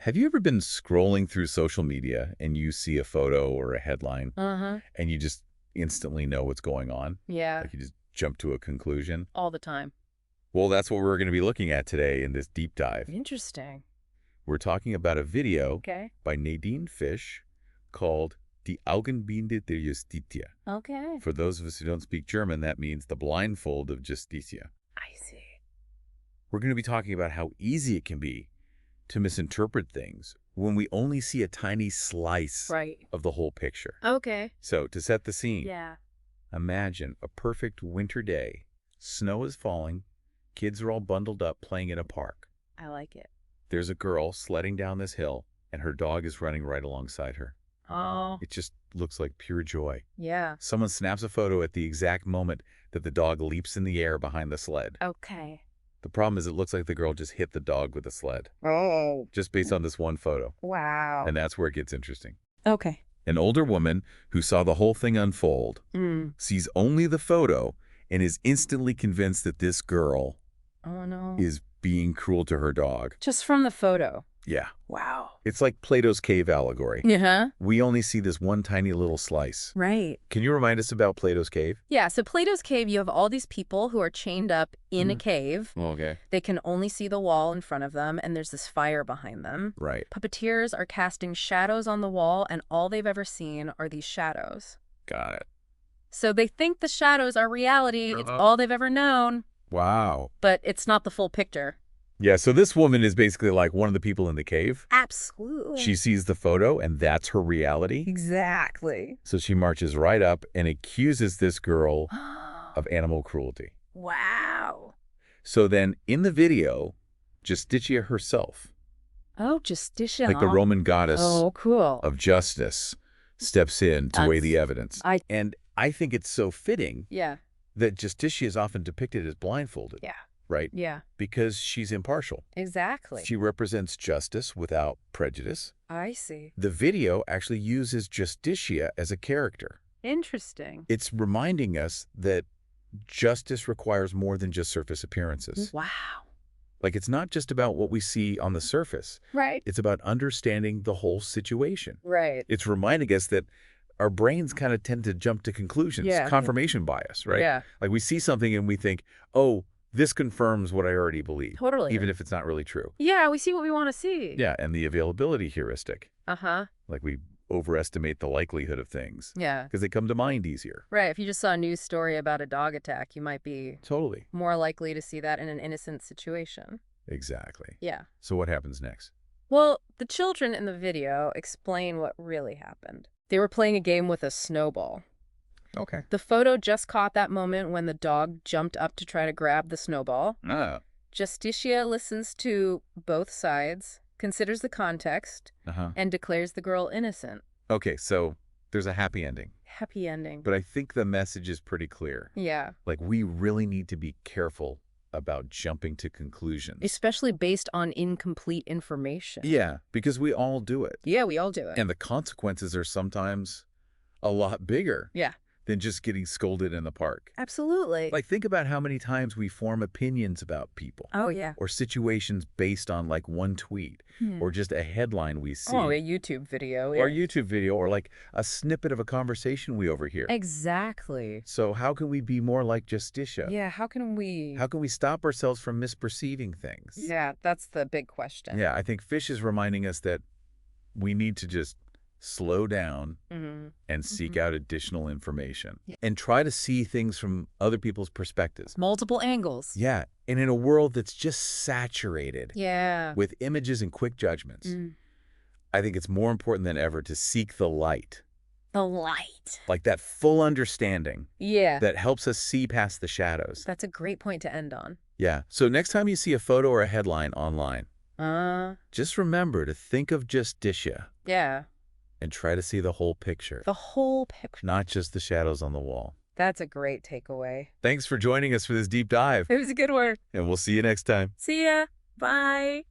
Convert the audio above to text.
Have you ever been scrolling through social media and you see a photo or a headline Uh-huh. and you just instantly know what's going on? Yeah, Like you just jump to a conclusion? all the time. Well, that's what we're going to be looking at today in this deep dive. Interesting. We're talking about a video Okay. by Nadine Fish called Die Augenbinde der Justitia. Okay. For those of us who don't speak German, that means the blindfold of Justitia. I see. We're going to be talking about how easy it can be to misinterpret things when we only see a tiny slice Right. of the whole picture. Okay. So, to set the scene, Yeah. imagine a perfect winter day. Snow is falling. Kids are all bundled up playing in a park. I like it. There's a girl sledding down this hill, and her dog is running right alongside her. Oh. It just looks like pure joy. Yeah. Someone snaps a photo at the exact moment that the dog leaps in the air behind the sled. Okay. The problem is it looks like the girl just hit the dog with the sled, Oh. just based on this one photo. Wow. And that's where it gets interesting. Okay. An older woman who saw the whole thing unfold sees only the photo and is instantly convinced that this girl Oh, no. is being cruel to her dog. Just from the photo. Yeah. Wow. It's like Plato's cave allegory. Yeah. We only see this one tiny little slice. Right. Can you remind us about Plato's cave? Yeah, so Plato's cave, you have all these people who are chained up in a cave. Okay. They can only see the wall in front of them, and there's this fire behind them. Right. Puppeteers are casting shadows on the wall, and all they've ever seen are these shadows. Got it. So they think the shadows are reality. It's all they've ever known, Wow. but it's not the full picture. Yeah, so this woman is basically like one of the people in the cave. Absolutely. She sees the photo, and that's her reality. Exactly. So she marches right up and accuses this girl of animal cruelty. Wow. So then, in the video, Justitia herself, Oh, Justitia. like the Roman goddess Oh, cool. of justice, steps in to weigh the That's- evidence. I- And I think it's so fitting Yeah. that Justitia is often depicted as blindfolded, Yeah. right? Yeah. Because she's impartial. Exactly. She represents justice without prejudice. I see. The video actually uses Justitia as a character. Interesting. It's reminding us that justice requires more than just surface appearances. Wow. Like, it's not just about what we see on the surface. Right. It's about understanding the whole situation. Right. It's reminding us that our brains kind of tend to jump to conclusions, Yeah. confirmation bias, right? Yeah. Like, we see something and we think, oh, this confirms what I already believe, Totally. even if it's not really true. Yeah, we see what we want to see. Yeah, and the availability heuristic. Uh-huh. Like, we overestimate the likelihood of things Yeah. because they come to mind easier. Right. If you just saw a news story about a dog attack, you might be Totally. more likely to see that in an innocent situation. Exactly. Yeah. So what happens next? Well, the children in the video explain what really happened. They were playing a game with a snowball. Okay. The photo just caught that moment when the dog jumped up to try to grab the snowball. Ah. Justitia listens to both sides, considers the context, Uh-huh. and declares the girl innocent. Okay, so there's a happy ending. Happy ending. But I think the message is pretty clear. Yeah. Like, we really need to be careful about jumping to conclusions. Especially based on incomplete information. Yeah, because we all do it. Yeah, we all do it. And the consequences are sometimes a lot bigger Yeah. than just getting scolded in the park. Absolutely. Like, think about how many times we form opinions about people Oh, yeah. or situations based on like one tweet or just a headline we see. Oh, a YouTube video. Or a Yeah. YouTube video or like a snippet of a conversation we overhear. Exactly. So how can we be more like Justitia? Yeah, how can we... How can we stop ourselves from misperceiving things? Yeah, that's the big question. Yeah, I think Fish is reminding us that we need to just slow down and seek out additional information and try to see things from other people's perspectives. Multiple angles. Yeah, and in a world that's just saturated Yeah. with images and quick judgments, I think it's more important than ever to seek the light, The light. like that full understanding Yeah. that helps us see past the shadows. That's a great point to end on. Yeah, so next time you see a photo or a headline online, just remember to think of Justitia Yeah. and try to see the whole picture, The whole picture. not just the shadows on the wall. That's a great takeaway. Thanks for joining us for this deep dive, It was a good word. and we'll see you next time. See ya. Bye.